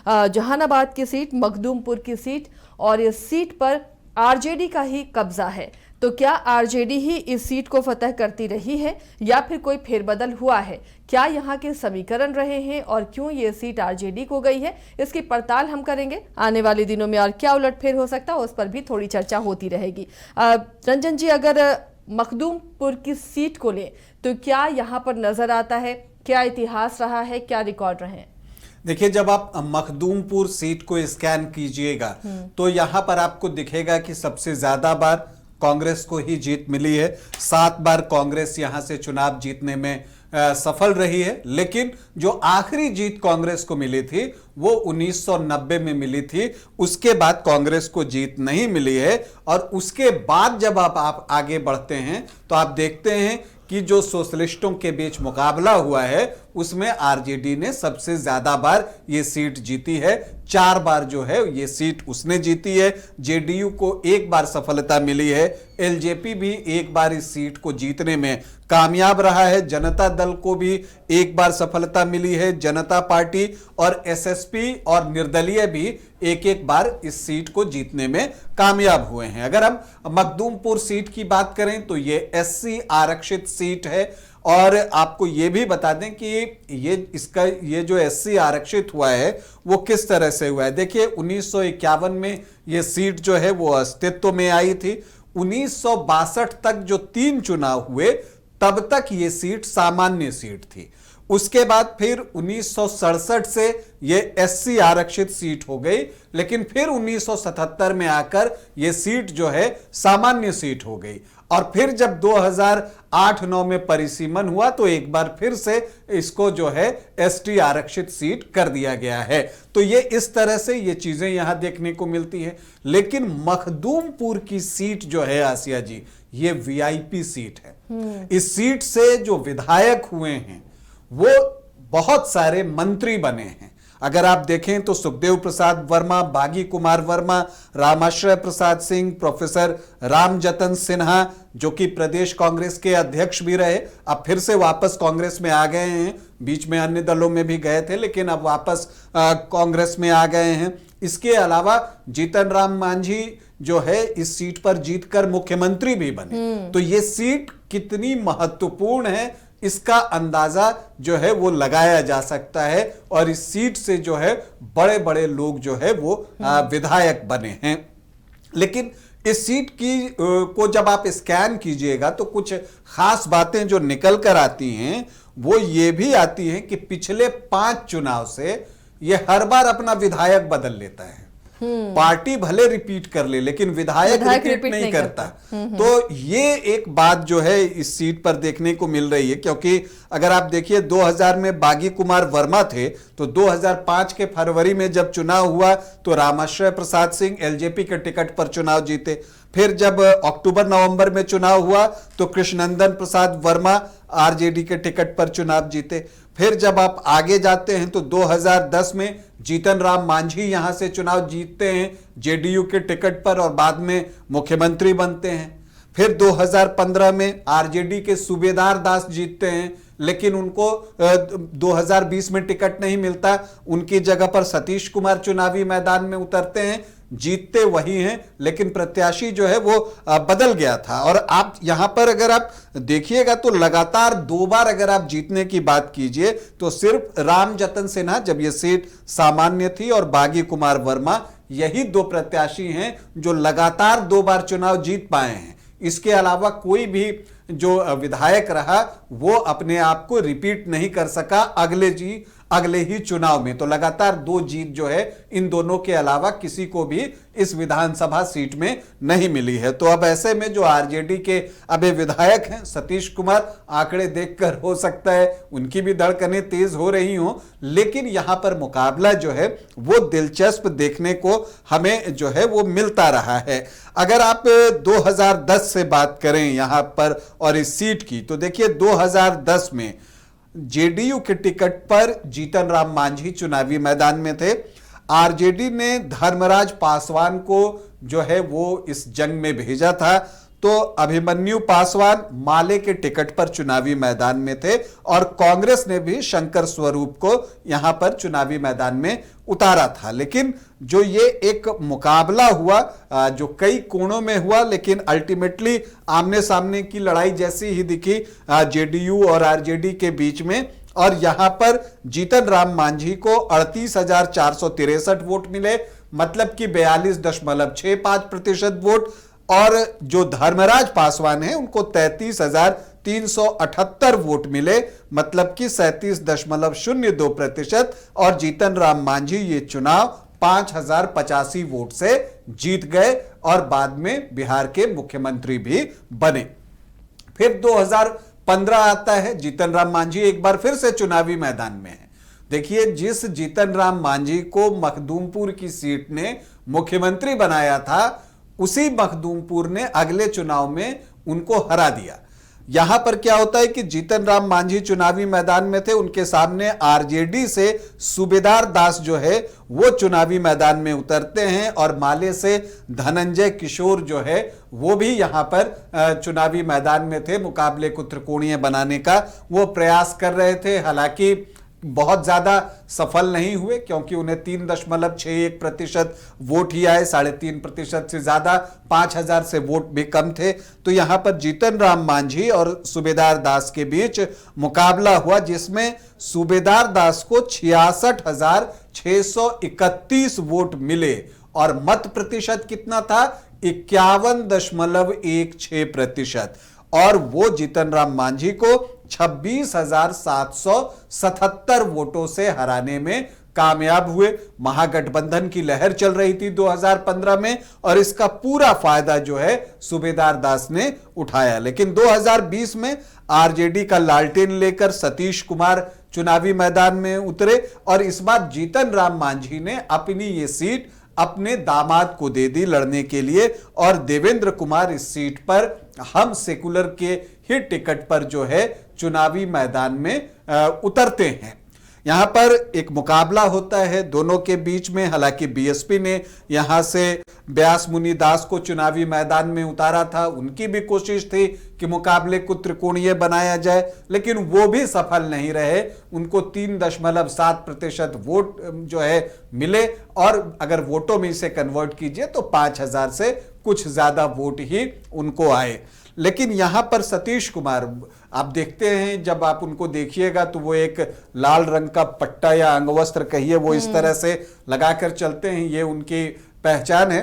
जहानाबाद की सीट, मखदूमपुर की सीट, और इस सीट पर आरजेडी का ही कब्जा है। तो क्या आरजेडी ही इस सीट को फतह करती रही है या फिर कोई फेरबदल हुआ है? क्या यहाँ के समीकरण रहे हैं और क्यों ये सीट आरजेडी को गई है, इसकी पड़ताल हम करेंगे आने वाले दिनों में। और क्या उलटफेर हो सकता है उस पर भी थोड़ी चर्चा होती रहेगी। रंजन जी, अगर मखदूमपुर की सीट को लें तो क्या यहाँ पर नजर आता है, क्या इतिहास रहा है, क्या रिकॉर्ड रहे हैं? देखिए, जब आप मखदूमपुर सीट को स्कैन कीजिएगा तो यहां पर आपको दिखेगा कि सबसे ज्यादा बार कांग्रेस को ही जीत मिली है। 7 बार कांग्रेस यहां से चुनाव जीतने में सफल रही है। लेकिन जो आखिरी जीत कांग्रेस को मिली थी वो 1990 में मिली थी। उसके बाद कांग्रेस को जीत नहीं मिली है। और उसके बाद जब आप आगे बढ़ते हैं तो आप देखते हैं कि जो सोशलिस्टों के बीच मुकाबला हुआ है उसमें आरजेडी ने सबसे ज्यादा बार ये सीट जीती है। 4 बार जो है ये सीट उसने जीती है। जेडीयू को 1 बार सफलता मिली है। एलजेपी भी 1 बार इस सीट को जीतने में कामयाब रहा है। जनता दल को भी 1 बार सफलता मिली है। जनता पार्टी और एसएसपी और निर्दलीय भी 1-1 बार इस सीट को जीतने में कामयाब हुए हैं। अगर हम मखदूमपुर सीट की बात करें तो ये एससी आरक्षित सीट है। और आपको ये भी बता दें कि ये जो एससी आरक्षित हुआ है वो किस तरह से हुआ है। देखिए, 1951 में ये सीट जो है वो अस्तित्व में आई थी। 1962 तक जो 3 चुनाव हुए तब तक ये सीट सामान्य सीट थी। उसके बाद फिर 1967 से ये एससी आरक्षित सीट हो गई। लेकिन फिर 1977 में आकर ये सीट जो है सामान्य सीट हो गई। और फिर जब 2008-9 में परिसीमन हुआ तो एक बार फिर से इसको जो है एसटी आरक्षित सीट कर दिया गया है। तो ये इस तरह से ये चीजें यहां देखने को मिलती है। लेकिन मखदूमपुर की सीट जो है आसिया जी, ये वीआईपी सीट है। इस सीट से जो विधायक हुए हैं वो बहुत सारे मंत्री बने हैं। अगर आप देखें तो सुखदेव प्रसाद वर्मा, बागी कुमार वर्मा, रामाश्रय प्रसाद सिंह, प्रोफेसर रामजतन सिन्हा जो कि प्रदेश कांग्रेस के अध्यक्ष भी रहे, अब फिर से वापस कांग्रेस में आ गए हैं। बीच में अन्य दलों में भी गए थे लेकिन अब वापस कांग्रेस में आ गए हैं। इसके अलावा जीतन राम मांझी जो है इस सीट पर जीतकर मुख्यमंत्री भी बने। तो ये सीट कितनी महत्वपूर्ण है इसका अंदाजा जो है वो लगाया जा सकता है। और इस सीट से जो है बड़े बड़े लोग जो है वो विधायक बने हैं। लेकिन इस सीट की को जब आप स्कैन कीजिएगा तो कुछ खास बातें जो निकल कर आती हैं वो ये भी आती हैं कि पिछले 5 चुनाव से ये हर बार अपना विधायक बदल लेता है। पार्टी भले रिपीट कर ले लेकिन विधायक रिपीट नहीं करता। तो ये एक बात जो है इस सीट पर देखने को मिल रही है। क्योंकि अगर आप देखिए 2000 में बागी कुमार वर्मा थे तो 2005 के फरवरी में जब चुनाव हुआ तो रामाश्रय प्रसाद सिंह एलजेपी के टिकट पर चुनाव जीते। फिर जब अक्टूबर नवंबर में चुनाव हुआ तो कृष्णनंदन प्रसाद वर्मा आरजेडी के टिकट पर चुनाव जीते। फिर जब आप आगे जाते हैं तो 2010 में जीतन राम मांझी यहां से चुनाव जीतते हैं जेडीयू के टिकट पर और बाद में मुख्यमंत्री बनते हैं। फिर 2015 में आरजेडी के सूबेदार दास जीतते हैं लेकिन उनको 2020 में टिकट नहीं मिलता। उनकी जगह पर सतीश कुमार चुनावी मैदान में उतरते हैं। जीतते वही हैं लेकिन प्रत्याशी जो है वो बदल गया था। और आप यहां पर अगर आप देखिएगा तो लगातार 2 बार अगर आप जीतने की बात कीजिए तो सिर्फ रामजतन सिन्हा जब ये सीट सामान्य थी और बागी कुमार वर्मा यही 2 प्रत्याशी हैं जो लगातार 2 बार चुनाव जीत पाए हैं। इसके अलावा कोई भी जो विधायक रहा वो अपने आप को रिपीट नहीं कर सका अगले ही चुनाव में। तो लगातार 2 जीत जो है इन दोनों के अलावा किसी को भी इस विधानसभा सीट में नहीं मिली है। तो अब ऐसे में जो आरजेडी के अभी विधायक हैं सतीश कुमार, आंकड़े देखकर हो सकता है उनकी भी धड़कनें तेज हो रही हों। लेकिन यहां पर मुकाबला जो है वो दिलचस्प देखने को हमें जो है वो मिलता रहा है। अगर आप 2010 से बात करें यहां पर और इस सीट की तो देखिए 2010 में जेडीयू के टिकट पर जीतन राम मांझी चुनावी मैदान में थे। आरजेडी ने धर्मराज पासवान को जो है वो इस जंग में भेजा था। तो तो अभिमन्यु पासवान माले के टिकट पर चुनावी मैदान में थे और कांग्रेस ने भी शंकर स्वरूप को यहां पर चुनावी मैदान में उतारा था। लेकिन जो ये एक मुकाबला हुआ जो कई कोणों में हुआ, लेकिन अल्टीमेटली आमने सामने की लड़ाई जैसी ही दिखी जेडीयू और आरजेडी के बीच में। और यहां पर जीतन राम मांझी को 38,463 वोट मिले, मतलब कि 42.65% वोट, और जो धर्मराज पासवान है उनको 33,378 वोट मिले, मतलब कि 37.02%। और जीतन राम मांझी ये चुनाव 5,085 वोट से जीत गए और बाद में बिहार के मुख्यमंत्री भी बने। फिर 2015 आता है, जीतन राम मांझी एक बार फिर से चुनावी मैदान में है। देखिए, जिस जीतन राम मांझी को मखदूमपुर की सीट ने मुख्यमंत्री बनाया था, उसी मखदूमपुर ने अगले चुनाव में उनको हरा दिया। यहां पर क्या होता है कि जीतन राम मांझी चुनावी मैदान में थे, उनके सामने आरजेडी से सूबेदार दास जो है वो चुनावी मैदान में उतरते हैं और माले से धनंजय किशोर जो है वो भी यहां पर चुनावी मैदान में थे। मुकाबले को त्रिकोणीय बनाने का वो प्रयास कर रहे थे, हालांकि बहुत ज्यादा सफल नहीं हुए क्योंकि उन्हें 3.61% वोट ही आए, 3.5% से ज्यादा, 5,000 से वोट भी कम थे। तो यहां पर जीतन राम मांझी और सूबेदार दास के बीच मुकाबला हुआ, जिसमें सूबेदार दास को 66,631 वोट मिले और मत प्रतिशत कितना था, 51.16%। और वो जीतन राम मांझी को 26,777 वोटों से हराने में कामयाब हुए। महागठबंधन की लहर चल रही थी 2015 में और इसका पूरा फायदा जो है सूबेदार दास ने उठाया। लेकिन 2020 में आरजेडी का लालटेन लेकर सतीश कुमार चुनावी मैदान में उतरे और इस बार जीतन राम मांझी ने अपनी ये सीट अपने दामाद को दे दी लड़ने के लिए और देवेंद्र कुमार इस सीट पर हम सेकुलर के ही टिकट पर जो है चुनावी मैदान में उतरते हैं। यहां पर एक मुकाबला होता है दोनों के बीच में। हालांकि बीएसपी ने यहां से व्यास मुनि दास को चुनावी मैदान में उतारा था, उनकी भी कोशिश थी कि मुकाबले को त्रिकोणीय बनाया जाए, लेकिन वो भी सफल नहीं रहे। उनको 3.7% वोट जो है मिले और अगर वोटों में इसे कन्वर्ट कीजिए तो 5,000 से कुछ ज्यादा वोट ही उनको आए। लेकिन यहां पर सतीश कुमार, आप देखते हैं जब आप उनको देखिएगा तो वो एक लाल रंग का पट्टा या अंगवस्त्र कहिए वो इस तरह से लगाकर चलते हैं, ये उनकी पहचान है।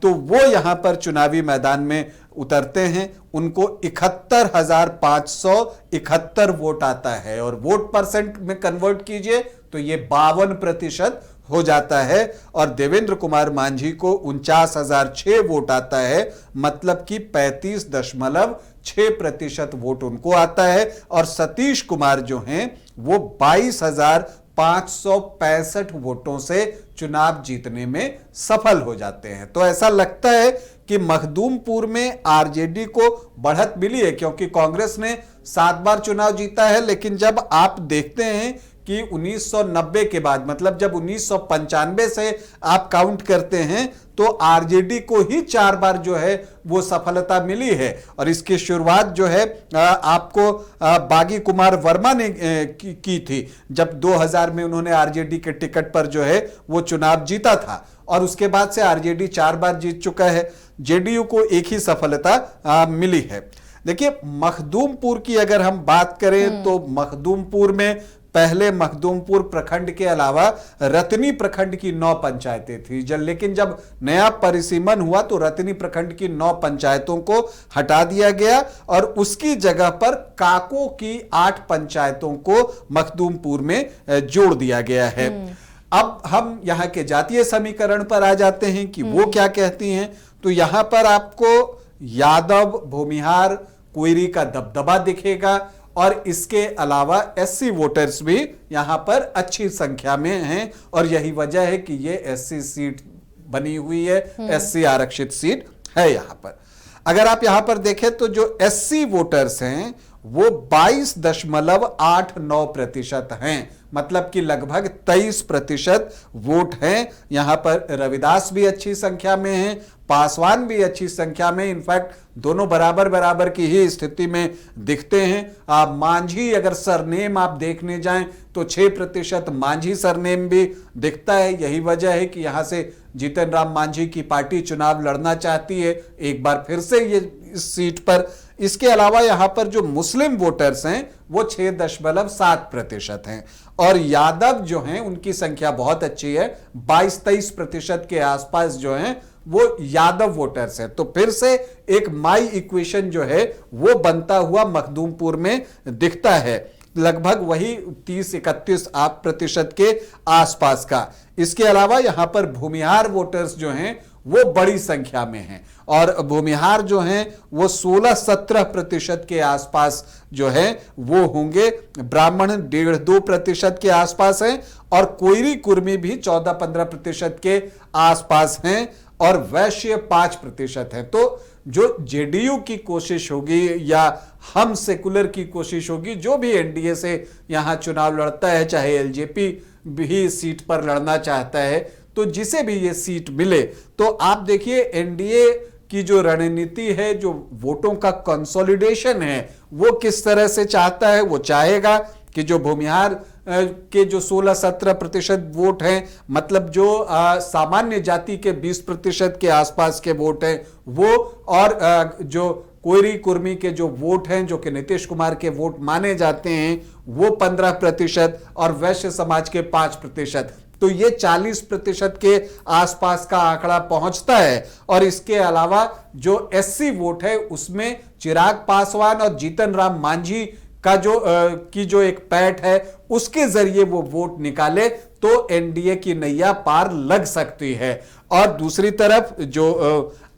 तो वो यहां पर चुनावी मैदान में उतरते हैं, उनको 71,571 वोट आता है और वोट परसेंट में कन्वर्ट कीजिए तो ये 52% हो जाता है और देवेंद्र कुमार मांझी को 49,006 वोट आता है, मतलब कि 35.6% वोट उनको आता है और सतीश कुमार जो हैं वो 22,565 वोटों से चुनाव जीतने में सफल हो जाते हैं। तो ऐसा लगता है कि मखदूमपुर में आरजेडी को बढ़त मिली है क्योंकि कांग्रेस ने 7 बार चुनाव जीता है, लेकिन जब आप देखते हैं कि 1990 के बाद, मतलब जब 1995 से आप काउंट करते हैं तो आरजेडी को ही 4 बार जो है वो सफलता मिली है। और इसकी शुरुआत जो है आपको बागी कुमार वर्मा ने की थी, जब 2000 में उन्होंने आरजेडी के टिकट पर जो है वो चुनाव जीता था और उसके बाद से आरजेडी 4 बार जीत चुका है। जेडीयू को एक ही सफलता मिली है। देखिए, मखदूमपुर की अगर हम बात करें तो मखदूमपुर में पहले मखदूमपुर प्रखंड के अलावा रतनी प्रखंड की 9 पंचायतें थी, लेकिन जब नया परिसीमन हुआ तो रतनी प्रखंड की 9 पंचायतों को हटा दिया गया और उसकी जगह पर काको की 8 पंचायतों को मखदूमपुर में जोड़ दिया गया है। अब हम यहाँ के जातीय समीकरण पर आ जाते हैं कि वो क्या कहती हैं। तो यहां पर आपको यादव, भूमिहार, कोयरी का दबदबा दिखेगा और इसके अलावा एससी वोटर्स भी यहां पर अच्छी संख्या में हैं और यही वजह है कि ये एससी सीट बनी हुई है, एससी आरक्षित सीट है यहां पर। अगर आप यहां पर देखें तो जो एससी वोटर्स हैं वो 22.89% हैं, मतलब कि लगभग 23% वोट हैं। यहां पर रविदास भी अच्छी संख्या में हैं, पासवान भी अच्छी संख्या में, इनफैक्ट दोनों बराबर बराबर की ही स्थिति में दिखते हैं। मांझी अगर सरनेम आप देखने जाएं तो 6% मांझी सरनेम भी दिखता है। यही वजह है कि यहां से जीतन राम मांझी की पार्टी चुनाव लड़ना चाहती है एक बार फिर से ये इस सीट पर। इसके अलावा यहां पर जो मुस्लिम वोटर्स हैं वो 6.7% हैं और यादव जो हैं उनकी संख्या बहुत अच्छी है, 22-23% के आसपास जो हैं वो यादव वोटर्स हैं। तो फिर से एक माई इक्वेशन जो है वो बनता हुआ मखदूमपुर में दिखता है, लगभग वही 30-31% के आसपास का। इसके अलावा यहां पर भूमिहार वोटर्स जो हैं वो बड़ी संख्या में हैं और भूमिहार जो हैं वो 16-17% के आसपास जो है वो होंगे। ब्राह्मण 1.5-2% के आसपास हैं और कोयरी कुर्मी भी 14-15% के आसपास हैं और वैश्य 5% है। तो जो जेडीयू की कोशिश होगी या हम सेकुलर की कोशिश होगी, जो भी एनडीए से यहां चुनाव लड़ता है, चाहे एलजेपी भी सीट पर लड़ना चाहता है, तो जिसे भी ये सीट मिले, तो आप देखिए एनडीए की जो रणनीति है, जो वोटों का कंसोलिडेशन है, वो किस तरह से चाहता है। वो चाहेगा कि जो भूमिहार के जो 16-17% वोट हैं, मतलब जो सामान्य जाति के 20% के आसपास के वोट हैं वो, और जो कोयरी कुर्मी के जो वोट हैं जो कि नीतीश कुमार के वोट माने जाते हैं वो 15% और वैश्य समाज के 5%, तो ये 40% के आसपास का आंकड़ा पहुंचता है। और इसके अलावा जो एससी वोट है उसमें चिराग पासवान और जीतन राम मांझी का जो एक पैठ है उसके जरिए वो वोट निकाले तो एनडीए की नैया पार लग सकती है। और दूसरी तरफ जो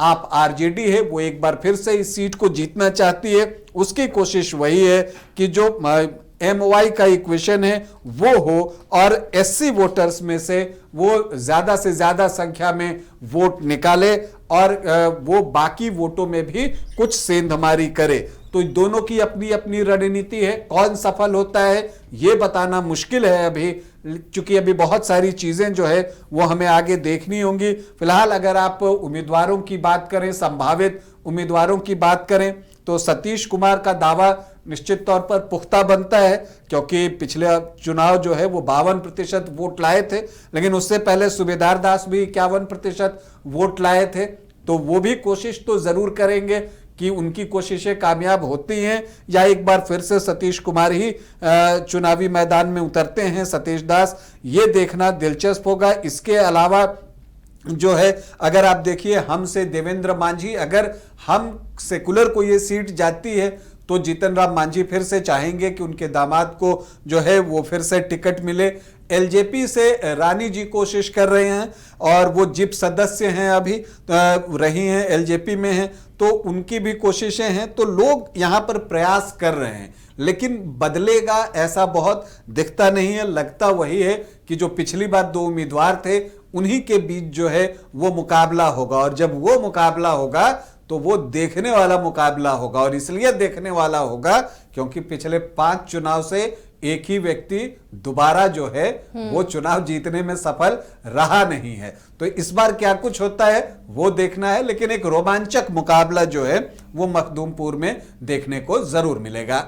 आप आरजेडी है वो एक बार फिर से इस सीट को जीतना चाहती है, उसकी कोशिश वही है कि जो एमवाई का इक्वेशन है वो हो और एससी वोटर्स में से वो ज्यादा से ज्यादा संख्या में वोट निकाले और वो बाकी वोटों में भी कुछ सेंधमारी करे। तो दोनों की अपनी अपनी रणनीति है, कौन सफल होता है ये बताना मुश्किल है अभी, क्योंकि अभी बहुत सारी चीजें जो है वो हमें आगे देखनी होंगी। फिलहाल अगर आप उम्मीदवारों की बात करें, संभावित उम्मीदवारों की बात करें, तो सतीश कुमार का दावा निश्चित तौर पर पुख्ता बनता है, क्योंकि पिछले चुनाव जो है वो 52% वोट लाए थे, लेकिन उससे पहले सूबेदार दास भी 51% वोट लाए थे। तो वो भी कोशिश तो जरूर करेंगे कि उनकी कोशिशें कामयाब होती हैं या एक बार फिर से सतीश कुमार ही चुनावी मैदान में उतरते हैं, सतीश दास, ये देखना दिलचस्प होगा। इसके अलावा जो है अगर आप देखिए हम से देवेंद्र मांझी, अगर हम सेकुलर को ये सीट जाती है तो जीतन राम मांझी फिर से चाहेंगे कि उनके दामाद को जो है वो फिर से टिकट मिले। एलजेपी से रानी जी कोशिश कर रहे हैं और वो जिप सदस्य हैं, अभी रही हैं, एलजेपी में हैं, तो उनकी भी कोशिशें हैं। तो लोग यहां पर प्रयास कर रहे हैं, लेकिन बदलेगा ऐसा बहुत दिखता नहीं है। लगता वही है कि जो पिछली बार 2 उम्मीदवार थे उन्हीं के बीच जो है वो मुकाबला होगा, और जब वो मुकाबला होगा तो वो देखने वाला मुकाबला होगा। और इसलिए देखने वाला होगा क्योंकि पिछले 5 चुनाव से एक ही व्यक्ति दोबारा जो है वो चुनाव जीतने में सफल रहा नहीं है। तो इस बार क्या कुछ होता है वो देखना है, लेकिन एक रोमांचक मुकाबला जो है वो मखदूमपुर में देखने को जरूर मिलेगा।